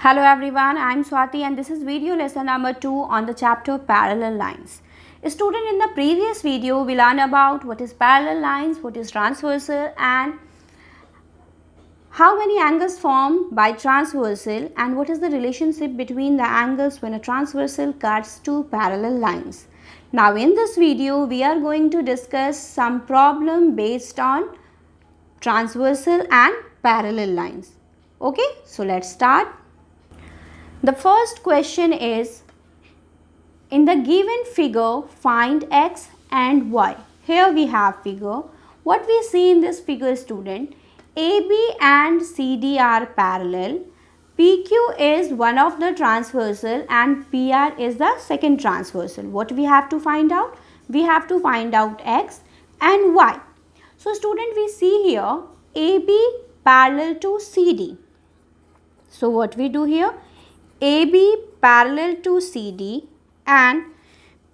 Hello everyone, I am Swati and this is video lesson number 2 on the chapter parallel lines. Student, in the previous video we learned about what is parallel lines, what is transversal and how many angles formed by transversal and what is the relationship between the angles when a transversal cuts two parallel lines. Now in this video we are going to discuss some problem based on transversal and parallel lines. Okay, so let's start. The first question is, in the given figure find x and y. Here we have figure. What we see in this figure, student, AB and CD are parallel. PQ is one of the transversal and PR is the second transversal. What we have to find out? We have to find out x and y. So student, we see here AB parallel to CD. So what we do here? AB parallel to CD and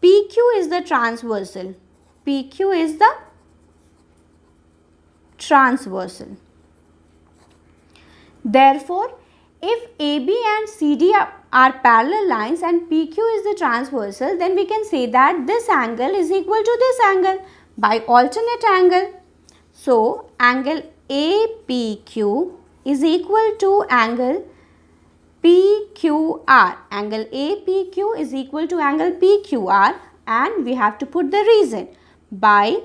PQ is the transversal. PQ is the transversal. Therefore, if AB and CD are parallel lines and PQ is the transversal, then we can say that this angle is equal to this angle by alternate angle. So, angle APQ is equal to angle PQR. Angle APQ is equal to angle PQR and we have to put the reason by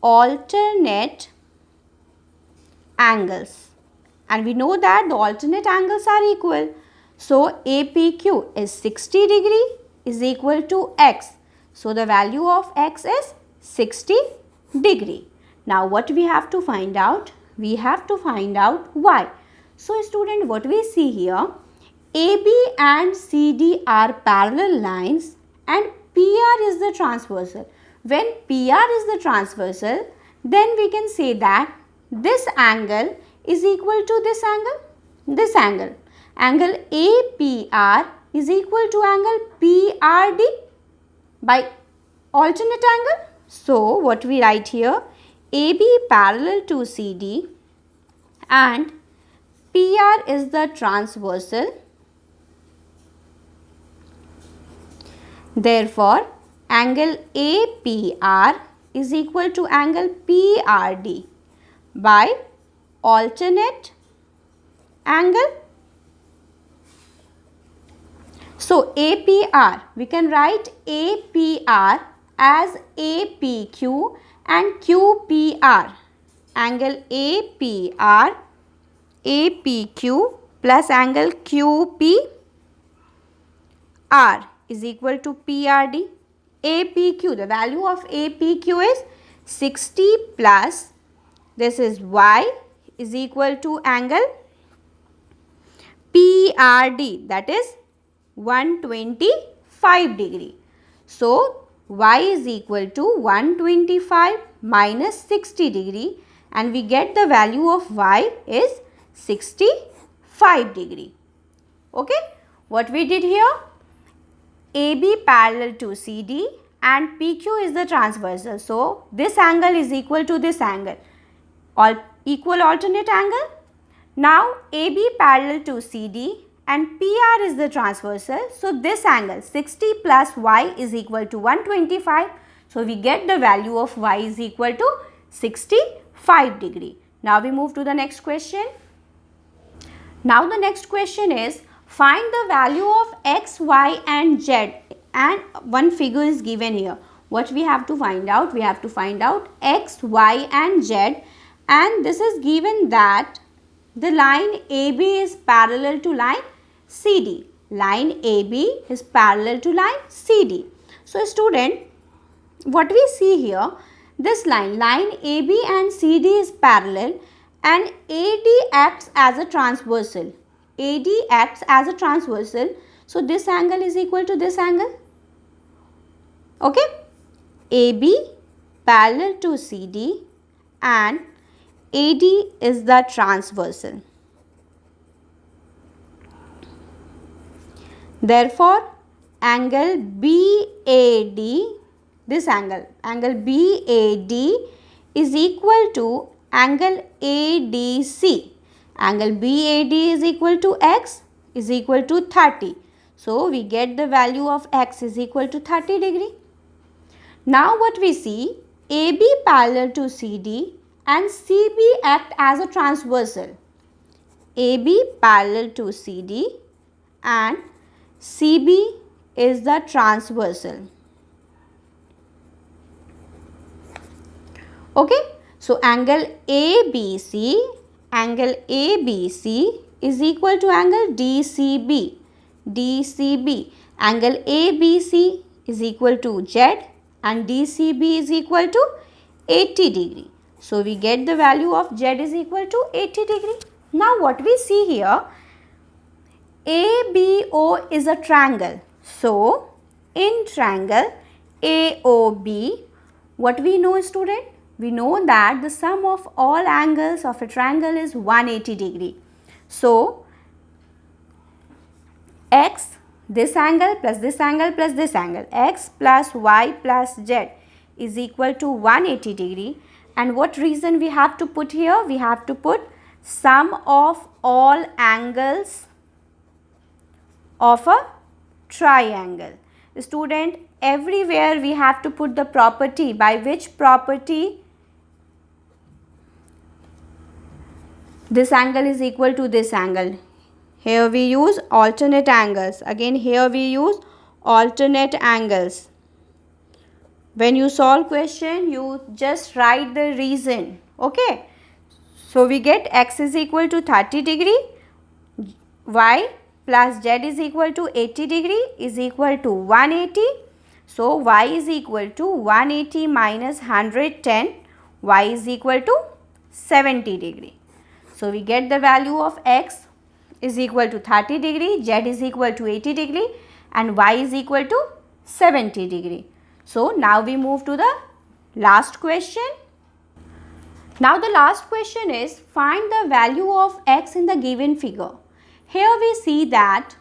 alternate angles. And we know that the alternate angles are equal. So APQ is 60 degree is equal to x. So the value of x is 60 degree. Now what we have to find out? We have to find out y. So student, what we see here, AB and CD are parallel lines and PR is the transversal. When PR is the transversal, then we can say that this angle is equal to this angle, this angle. Angle APR is equal to angle PRD by alternate angle. So, what we write here, AB parallel to CD and PR is the transversal. Therefore, angle APR is equal to angle PRD by alternate angle. So, APR, we can write APR as APQ and QPR. Angle APQ plus angle QPR is equal to PRD. APQ, the value of APQ is 60 plus, this is y is equal to angle PRD, that is 125 degree. So y is equal to 125 minus 60 degree and we get the value of y is 65 degree. Okay, what we did here? AB parallel to CD and PQ is the transversal. So, this angle is equal to this angle, equal alternate angle. Now, AB parallel to CD and PR is the transversal. So, this angle 60 plus y is equal to 125. So, we get the value of y is equal to 65 degree. Now, we move to the next question. Now, the next question is, find the value of x, y and z and one figure is given here. What we have to find out? We have to find out x, y and z and this is given that the line AB is parallel to line CD. Line AB is parallel to line CD. So student, what we see here, this line AB and CD is parallel and AD acts as a transversal. AD acts as a transversal. So, this angle is equal to this angle. Okay. AB parallel to CD and AD is the transversal. Therefore, angle BAD, this angle BAD is equal to angle ADC. Angle BAD is equal to x is equal to 30. So we get the value of x is equal to 30 degree. Now what we see, AB parallel to CD and CB act as a transversal. AB parallel to CD and CB is the transversal. Okay, so angle ABC is equal to angle DCB. Angle ABC is equal to Z and DCB is equal to 80 degree. So we get the value of Z is equal to 80 degree. Now what we see here, ABO is a triangle. So in triangle AOB, what we know, student? We know that the sum of all angles of a triangle is 180 degree. So x, this angle plus this angle plus this angle, x plus y plus z is equal to 180 degree. And what reason we have to put here? We have to put sum of all angles of a triangle. Student, everywhere we have to put the property. By which property? This angle is equal to this angle. Here we use alternate angles. Again, here we use alternate angles. When you solve question, you just write the reason. Okay. So we get x is equal to 30 degree, y plus z is equal to 80 degree is equal to 180. So y is equal to 180 minus 110, y is equal to 70 degree. So we get the value of x is equal to 30 degree, z is equal to 80 degree and y is equal to 70 degree. So now we move to the last question. Now the last question is, find the value of x in the given figure. Here we see that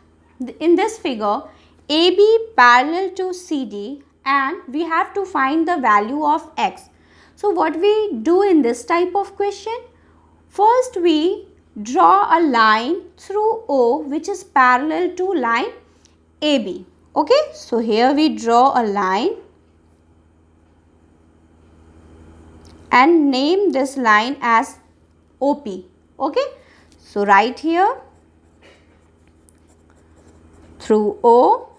in this figure AB parallel to CD and we have to find the value of x. So what we do in this type of question? First we draw a line through O which is parallel to line AB. Okay, so here we draw a line and name this line as OP. Okay, so right here through O,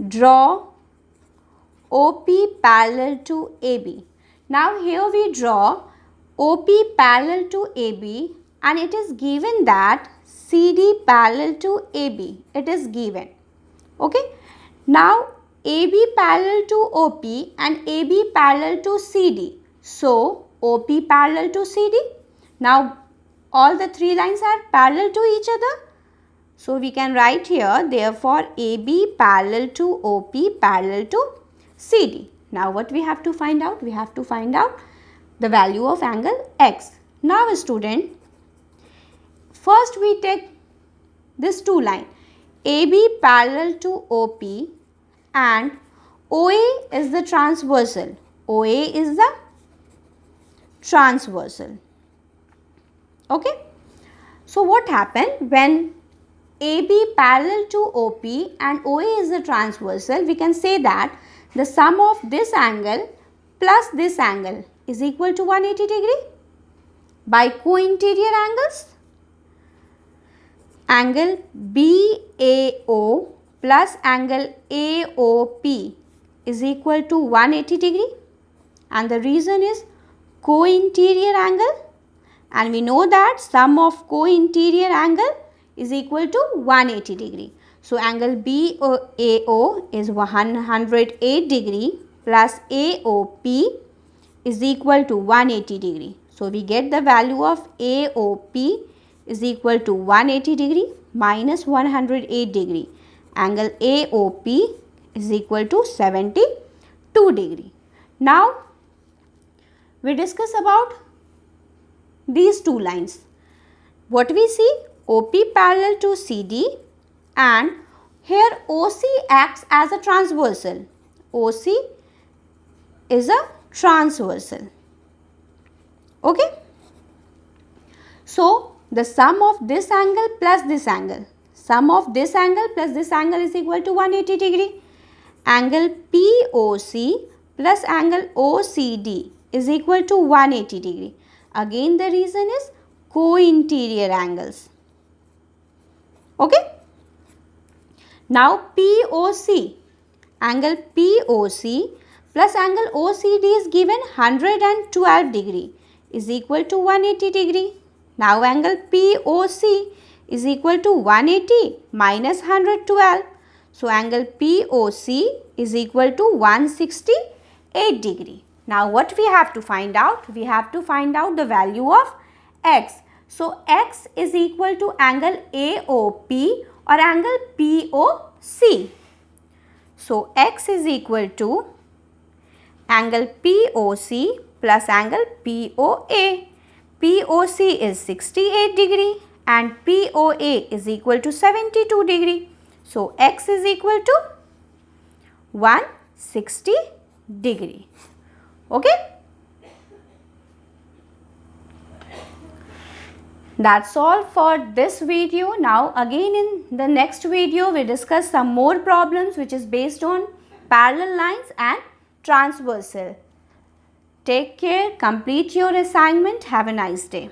draw OP parallel to AB. Now here we draw OP parallel to AB and it is given that CD parallel to AB. It is given. Okay. Now AB parallel to OP and AB parallel to CD. So OP parallel to CD. Now all the three lines are parallel to each other. So we can write here, therefore AB parallel to OP parallel to CD. Now what we have to find out? We have to find out the value of angle x. Now student, first we take this two line, AB parallel to OP and OA is the transversal. OA is the transversal. Okay. So what happened when AB parallel to OP and OA is the transversal? We can say that the sum of this angle plus this angle is equal to 180 degree. By co-interior angles, angle BAO plus angle AOP is equal to 180 degree and the reason is co-interior angle and we know that sum of co-interior angle is equal to 180 degree. So angle BAO is 108 degree plus AOP is equal to 180 degree. So we get the value of AOP is equal to 180 degree minus 108 degree. Angle AOP is equal to 72 degree. Now we discuss about these two lines. What we see? OP parallel to CD and here OC acts as a transversal. OC is a transversal. Okay. So the sum of this angle plus this angle. Sum of this angle plus this angle is equal to 180 degree. Angle POC plus angle OCD is equal to 180 degree. Again the reason is co-interior angles. Okay. Now POC, angle POC plus angle OCD is given 112 degree is equal to 180 degree. Now angle POC is equal to 180 minus 112. So angle POC is equal to 168 degree. Now what we have to find out? We have to find out the value of x. So x is equal to angle AOP or angle POC. So x is equal to angle POC plus angle POA. POC is 68 degree and POA is equal to 72 degree. So x is equal to 160 degree. Okay. That's all for this video. Now again in the next video we discuss some more problems which is based on parallel lines and transversal. Take care, complete your assignment. Have a nice day.